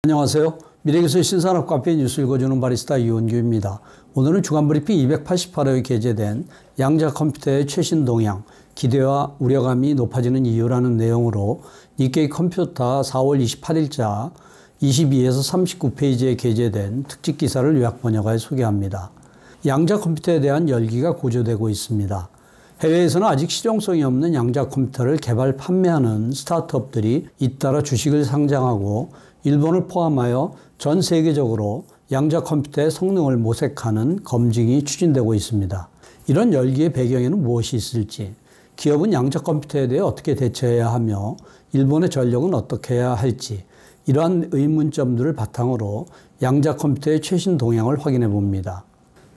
안녕하세요. 미래기술 신산업 카페 뉴스 읽어주는 바리스타 이원규입니다. 오늘은 주간브리핑 288회에 게재된 양자 컴퓨터의 최신 동향, 기대와 우려감이 높아지는 이유라는 내용으로 니케이 컴퓨터 4월 28일자 22에서 39페이지에 게재된 특집 기사를 요약 번역하여 소개합니다. 양자 컴퓨터에 대한 열기가 고조되고 있습니다. 해외에서는 아직 실용성이 없는 양자 컴퓨터를 개발, 판매하는 스타트업들이 잇따라 주식을 상장하고 일본을 포함하여 전 세계적으로 양자 컴퓨터의 성능을 모색하는 검증이 추진되고 있습니다. 이런 열기의 배경에는 무엇이 있을지, 기업은 양자 컴퓨터에 대해 어떻게 대처해야 하며 일본의 전력은 어떻게 해야 할지, 이러한 의문점들을 바탕으로 양자 컴퓨터의 최신 동향을 확인해 봅니다.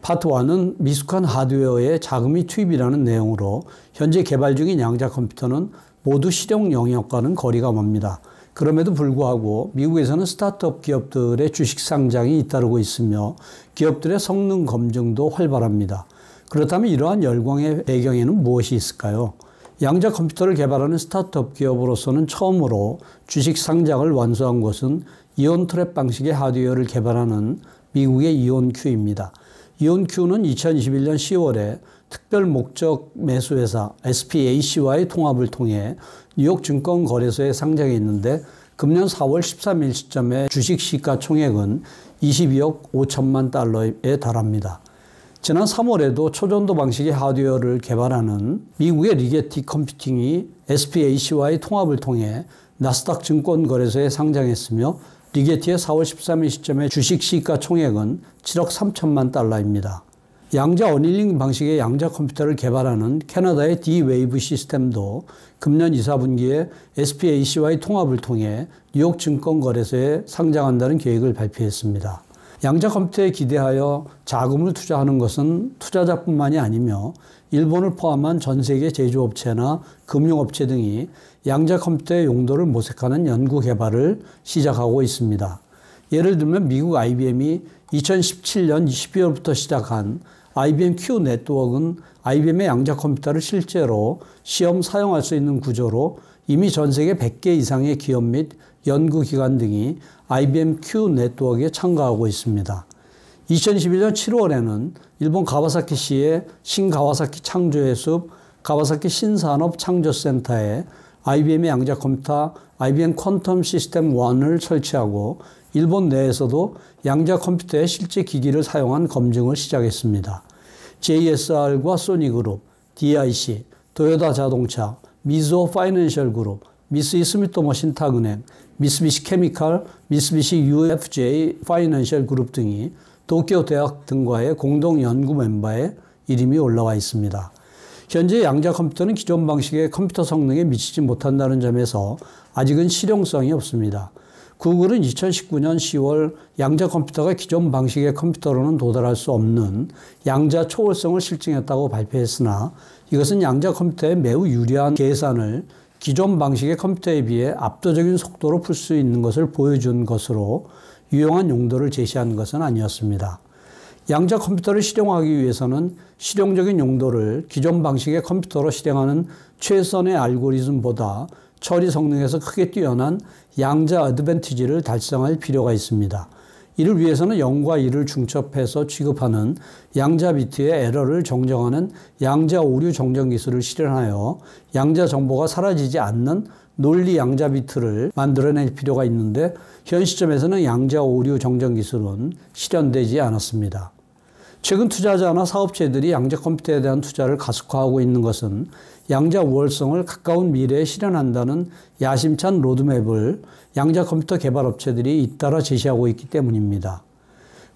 파트 1은 미숙한 하드웨어의 자금이 투입이라는 내용으로 현재 개발 중인 양자 컴퓨터는 모두 실용 영역과는 거리가 멉니다. 그럼에도 불구하고 미국에서는 스타트업 기업들의 주식 상장이 잇따르고 있으며 기업들의 성능 검증도 활발합니다. 그렇다면 이러한 열광의 배경에는 무엇이 있을까요? 양자 컴퓨터를 개발하는 스타트업 기업으로서는 처음으로 주식 상장을 완수한 곳은 이온트랩 방식의 하드웨어를 개발하는 미국의 이온큐입니다. 이온큐는 2021년 10월에 특별 목적 매수회사 SPAC와의 통합을 통해 뉴욕 증권거래소에 상장해 있는데 금년 4월 13일 시점에 주식 시가총액은 22억 5천만 달러에 달합니다. 지난 3월에도 초전도 방식의 하드웨어를 개발하는 미국의 리게티 컴퓨팅이 SPAC와의 통합을 통해 나스닥 증권거래소에 상장했으며 리게티의 4월 13일 시점에 주식 시가총액은 7억 3천만 달러입니다. 양자 어닐링 방식의 양자 컴퓨터를 개발하는 캐나다의 D-웨이브 시스템도 금년 2, 4분기에 SPAC와의 통합을 통해 뉴욕 증권거래소에 상장한다는 계획을 발표했습니다. 양자 컴퓨터에 기대하여 자금을 투자하는 것은 투자자뿐만이 아니며 일본을 포함한 전 세계 제조업체나 금융업체 등이 양자 컴퓨터의 용도를 모색하는 연구 개발을 시작하고 있습니다. 예를 들면 미국 IBM이 2017년 12월부터 시작한 IBM Q 네트워크는 IBM의 양자 컴퓨터를 실제로 시험 사용할 수 있는 구조로 이미 전 세계 100개 이상의 기업 및 연구기관 등이 IBM Q 네트워크에 참가하고 있습니다. 2021년 7월에는 일본 가와사키시의 신가와사키 창조의 숲 가와사키 신산업 창조센터에 IBM의 양자 컴퓨터 IBM 퀀텀 시스템 1을 설치하고 일본 내에서도 양자 컴퓨터의 실제 기기를 사용한 검증을 시작했습니다. JSR과 소니그룹, DIC, 도요타 자동차, 미즈호 파이낸셜 그룹, 미쓰이 스미토모 신탁은행, 미쓰비시 케미칼, 미쓰비시 UFJ 파이낸셜 그룹 등이 도쿄 대학 등과의 공동 연구 멤버에 이름이 올라와 있습니다. 현재 양자 컴퓨터는 기존 방식의 컴퓨터 성능에 미치지 못한다는 점에서 아직은 실용성이 없습니다. 구글은 2019년 10월 양자 컴퓨터가 기존 방식의 컴퓨터로는 도달할 수 없는 양자 초월성을 실증했다고 발표했으나 이것은 양자 컴퓨터의 매우 유리한 계산을 기존 방식의 컴퓨터에 비해 압도적인 속도로 풀 수 있는 것을 보여준 것으로 유용한 용도를 제시한 것은 아니었습니다. 양자 컴퓨터를 실용하기 위해서는 실용적인 용도를 기존 방식의 컴퓨터로 실행하는 최선의 알고리즘보다 처리 성능에서 크게 뛰어난 양자 어드밴티지를 달성할 필요가 있습니다. 이를 위해서는 0과 1을 중첩해서 취급하는 양자 비트의 에러를 정정하는 양자 오류 정정 기술을 실현하여 양자 정보가 사라지지 않는 논리 양자 비트를 만들어낼 필요가 있는데 현 시점에서는 양자 오류 정정 기술은 실현되지 않았습니다. 최근 투자자나 사업체들이 양자 컴퓨터에 대한 투자를 가속화하고 있는 것은 양자 우월성을 가까운 미래에 실현한다는 야심찬 로드맵을 양자 컴퓨터 개발 업체들이 잇따라 제시하고 있기 때문입니다.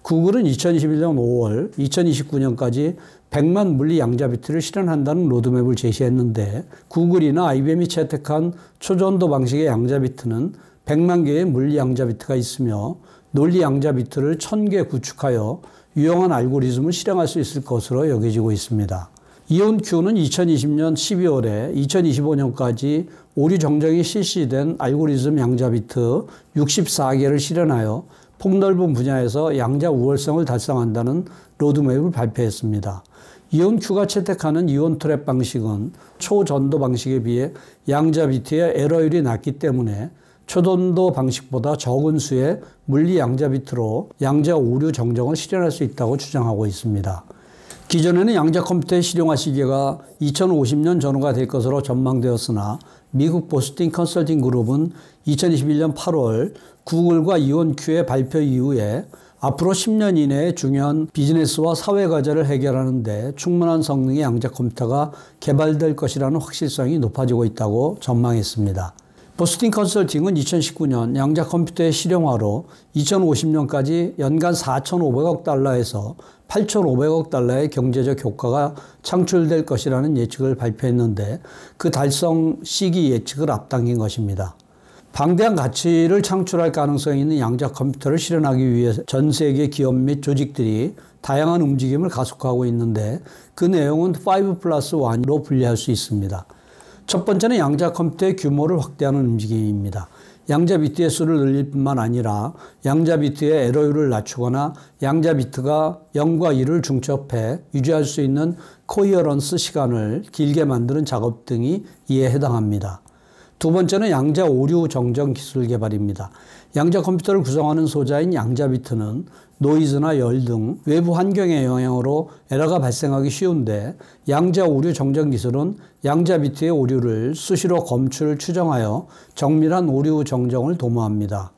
구글은 2021년 5월, 2029년까지 100만 물리 양자 비트를 실현한다는 로드맵을 제시했는데 구글이나 IBM이 채택한 초전도 방식의 양자 비트는 100만 개의 물리 양자 비트가 있으며 논리 양자 비트를 1000개 구축하여 유용한 알고리즘을 실행할 수 있을 것으로 여겨지고 있습니다. 이온큐는 2020년 12월에 2025년까지 오류 정정이 실시된 알고리즘 양자 비트 64개를 실현하여 폭넓은 분야에서 양자 우월성을 달성한다는 로드맵을 발표했습니다. 이온큐가 채택하는 이온트랩 방식은 초전도 방식에 비해 양자 비트의 에러율이 낮기 때문에 초전도 방식보다 적은 수의 물리 양자 비트로 양자 오류 정정을 실현할 수 있다고 주장하고 있습니다. 기존에는 양자 컴퓨터의 실용화 시기가 2050년 전후가 될 것으로 전망되었으나 미국 보스턴 컨설팅 그룹은 2021년 8월 구글과 이온큐의 발표 이후에 앞으로 10년 이내에 중요한 비즈니스와 사회 과제를 해결하는 데 충분한 성능의 양자 컴퓨터가 개발될 것이라는 확실성이 높아지고 있다고 전망했습니다. 보스턴 컨설팅은 2019년 양자 컴퓨터의 실용화로 2050년까지 연간 4,500억 달러에서 8,500억 달러의 경제적 효과가 창출될 것이라는 예측을 발표했는데 그 달성 시기 예측을 앞당긴 것입니다. 방대한 가치를 창출할 가능성이 있는 양자 컴퓨터를 실현하기 위해 전 세계 기업 및 조직들이 다양한 움직임을 가속화하고 있는데 그 내용은 5+1로 분리할 수 있습니다. 첫 번째는 양자 컴퓨터의 규모를 확대하는 움직임입니다. 양자 비트의 수를 늘릴 뿐만 아니라 양자 비트의 에러율을 낮추거나 양자 비트가 0과 1을 중첩해 유지할 수 있는 코히어런스 시간을 길게 만드는 작업 등이 이에 해당합니다. 두 번째는 양자 오류 정정 기술 개발입니다. 양자 컴퓨터를 구성하는 소자인 양자 비트는 노이즈나 열 등 외부 환경의 영향으로 에러가 발생하기 쉬운데 양자 오류 정정 기술은 양자 비트의 오류를 수시로 검출, 추정하여 정밀한 오류 정정을 도모합니다.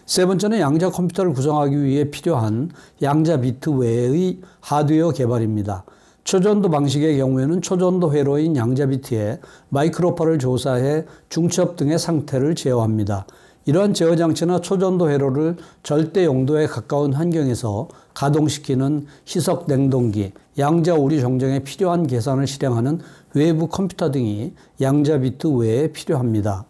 세 번째는 양자 컴퓨터를 구성하기 위해 필요한 양자 비트 외의 하드웨어 개발입니다. 초전도 방식의 경우에는 초전도 회로인 양자 비트에 마이크로파를 조사해 중첩 등의 상태를 제어합니다. 이러한 제어 장치나 초전도 회로를 절대 용도에 가까운 환경에서 가동시키는 희석 냉동기, 양자 오류 정정에 필요한 계산을 실행하는 외부 컴퓨터 등이 양자 비트 외에 필요합니다.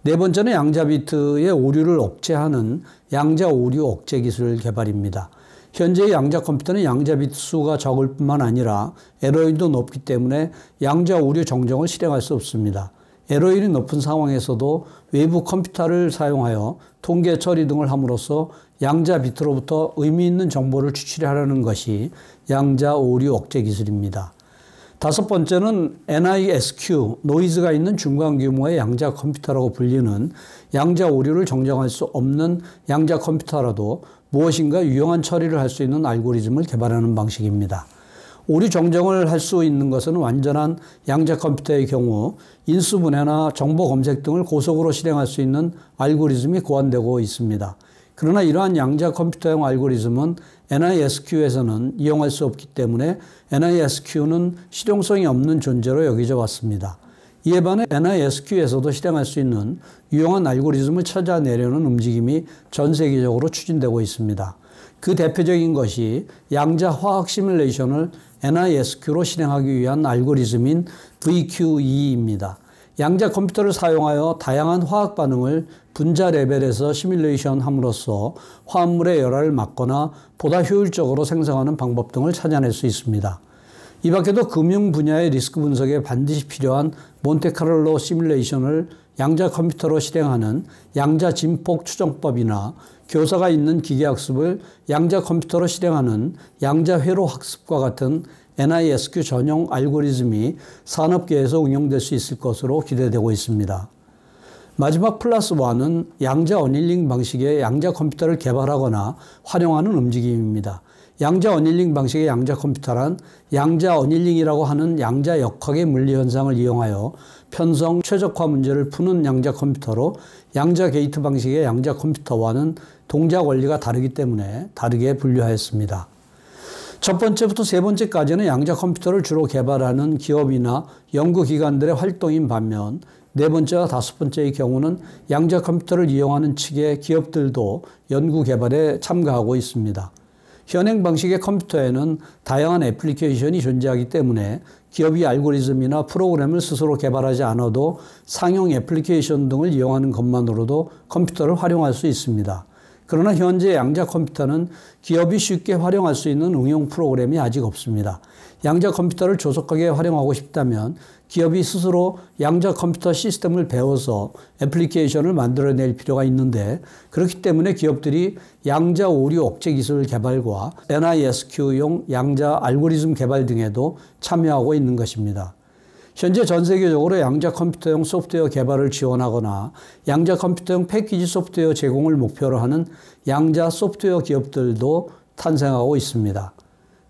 네 번째는 양자 비트의 오류를 억제하는 양자 오류 억제 기술 개발입니다. 현재의 양자 컴퓨터는 양자 비트 수가 적을 뿐만 아니라 에러율도 높기 때문에 양자 오류 정정을 실행할 수 없습니다. 에러율이 높은 상황에서도 외부 컴퓨터를 사용하여 통계 처리 등을 함으로써 양자 비트로부터 의미 있는 정보를 추출하려는 것이 양자 오류 억제 기술입니다. 다섯 번째는 NISQ, 노이즈가 있는 중간 규모의 양자 컴퓨터라고 불리는 양자 오류를 정정할 수 없는 양자 컴퓨터라도 무엇인가 유용한 처리를 할 수 있는 알고리즘을 개발하는 방식입니다. 오류 정정을 할 수 있는 것은 완전한 양자 컴퓨터의 경우 인수분해나 정보 검색 등을 고속으로 실행할 수 있는 알고리즘이 고안되고 있습니다. 그러나 이러한 양자 컴퓨터형 알고리즘은 NISQ에서는 이용할 수 없기 때문에 NISQ는 실용성이 없는 존재로 여겨져 왔습니다. 이에 반해 NISQ에서도 실행할 수 있는 유용한 알고리즘을 찾아내려는 움직임이 전 세계적으로 추진되고 있습니다. 그 대표적인 것이 양자 화학 시뮬레이션을 NISQ로 실행하기 위한 알고리즘인 VQE입니다. 양자 컴퓨터를 사용하여 다양한 화학 반응을 분자 레벨에서 시뮬레이션 함으로써 화합물의 열화를 막거나 보다 효율적으로 생성하는 방법 등을 찾아낼 수 있습니다. 이 밖에도 금융 분야의 리스크 분석에 반드시 필요한 몬테카를로 시뮬레이션을 양자 컴퓨터로 실행하는 양자 진폭 추정법이나 교사가 있는 기계학습을 양자 컴퓨터로 실행하는 양자 회로 학습과 같은 NISQ 전용 알고리즘이 산업계에서 응용될 수 있을 것으로 기대되고 있습니다. 마지막 +1은 양자 어닐링 방식의 양자 컴퓨터를 개발하거나 활용하는 움직임입니다. 양자 어닐링 방식의 양자 컴퓨터란 양자 어닐링이라고 하는 양자 역학의 물리 현상을 이용하여 편성, 최적화 문제를 푸는 양자 컴퓨터로 양자 게이트 방식의 양자 컴퓨터와는 동작 원리가 다르기 때문에 다르게 분류하였습니다. 첫 번째부터 세 번째까지는 양자 컴퓨터를 주로 개발하는 기업이나 연구기관들의 활동인 반면 네 번째와 다섯 번째의 경우는 양자 컴퓨터를 이용하는 측의 기업들도 연구 개발에 참가하고 있습니다. 현행 방식의 컴퓨터에는 다양한 애플리케이션이 존재하기 때문에 기업이 알고리즘이나 프로그램을 스스로 개발하지 않아도 상용 애플리케이션 등을 이용하는 것만으로도 컴퓨터를 활용할 수 있습니다. 그러나 현재 양자 컴퓨터는 기업이 쉽게 활용할 수 있는 응용 프로그램이 아직 없습니다. 양자 컴퓨터를 조속하게 활용하고 싶다면 기업이 스스로 양자 컴퓨터 시스템을 배워서 애플리케이션을 만들어낼 필요가 있는데 그렇기 때문에 기업들이 양자 오류 억제 기술 개발과 NISQ용 양자 알고리즘 개발 등에도 참여하고 있는 것입니다. 현재 전 세계적으로 양자 컴퓨터용 소프트웨어 개발을 지원하거나 양자 컴퓨터용 패키지 소프트웨어 제공을 목표로 하는 양자 소프트웨어 기업들도 탄생하고 있습니다.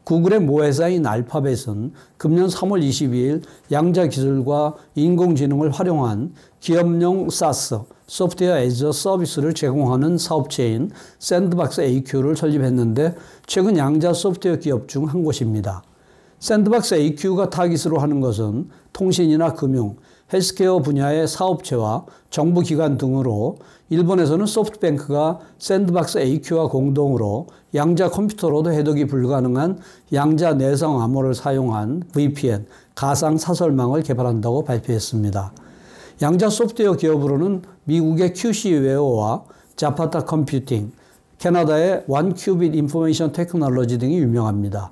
구글의 모 회사인 알파벳은 금년 3월 22일 양자 기술과 인공지능을 활용한 기업용 SaaS, 소프트웨어 애저 서비스를 제공하는 사업체인 샌드박스 AQ를 설립했는데 최근 양자 소프트웨어 기업 중 한 곳입니다. 샌드박스 AQ가 타깃으로 하는 것은 통신이나 금융, 헬스케어 분야의 사업체와 정부기관 등으로 일본에서는 소프트뱅크가 샌드박스 AQ와 공동으로 양자 컴퓨터로도 해독이 불가능한 양자 내성 암호를 사용한 VPN, 가상 사설망을 개발한다고 발표했습니다. 양자 소프트웨어 기업으로는 미국의 QC웨어와 자파타 컴퓨팅, 캐나다의 원큐빗 인포메이션 테크놀로지 등이 유명합니다.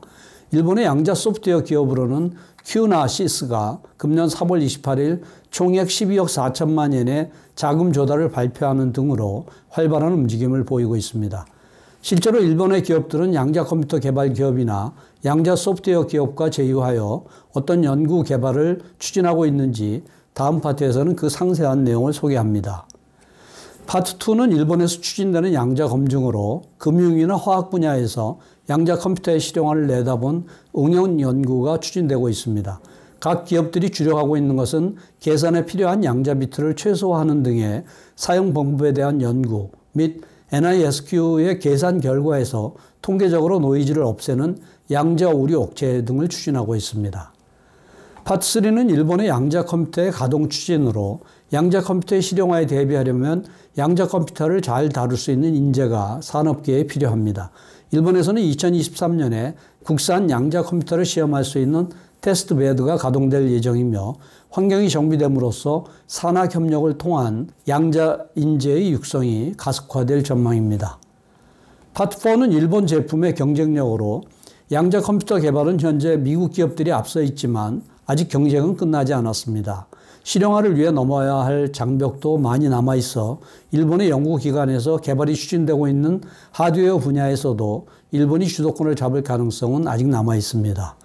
일본의 양자 소프트웨어 기업으로는 큐나시스가 금년 3월 28일 총액 12억 4천만 엔의 자금 조달을 발표하는 등으로 활발한 움직임을 보이고 있습니다. 실제로 일본의 기업들은 양자 컴퓨터 개발 기업이나 양자 소프트웨어 기업과 제휴하여 어떤 연구 개발을 추진하고 있는지 다음 파트에서는 그 상세한 내용을 소개합니다. 파트 2는 일본에서 추진되는 양자 검증으로 금융이나 화학 분야에서 양자 컴퓨터의 실용화를 내다본 응용 연구가 추진되고 있습니다. 각 기업들이 주력하고 있는 것은 계산에 필요한 양자 비트를 최소화하는 등의 사용 방법에 대한 연구 및 NISQ의 계산 결과에서 통계적으로 노이즈를 없애는 양자 오류 억제 등을 추진하고 있습니다. 파트 3는 일본의 양자 컴퓨터의 가동 추진으로 양자 컴퓨터의 실용화에 대비하려면 양자 컴퓨터를 잘 다룰 수 있는 인재가 산업계에 필요합니다. 일본에서는 2023년에 국산 양자 컴퓨터를 시험할 수 있는 테스트 베드가 가동될 예정이며 환경이 정비됨으로써 산학 협력을 통한 양자 인재의 육성이 가속화될 전망입니다. 파트 4는 일본 제품의 경쟁력으로 양자 컴퓨터 개발은 현재 미국 기업들이 앞서 있지만 아직 경쟁은 끝나지 않았습니다. 실용화를 위해 넘어야 할 장벽도 많이 남아있어 일본의 연구기관에서 개발이 추진되고 있는 하드웨어 분야에서도 일본이 주도권을 잡을 가능성은 아직 남아있습니다.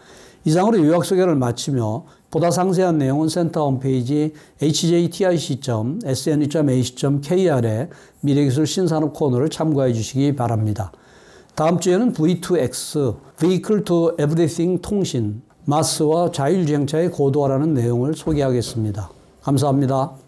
이상으로 요약 소개를 마치며 보다 상세한 내용은 센터 홈페이지 hjtic.sne.ac.kr의 미래기술 신산업 코너를 참고해 주시기 바랍니다. 다음 주에는 V2X, Vehicle to Everything 통신, 마스와 자율주행차의 고도화라는 내용을 소개하겠습니다. 감사합니다.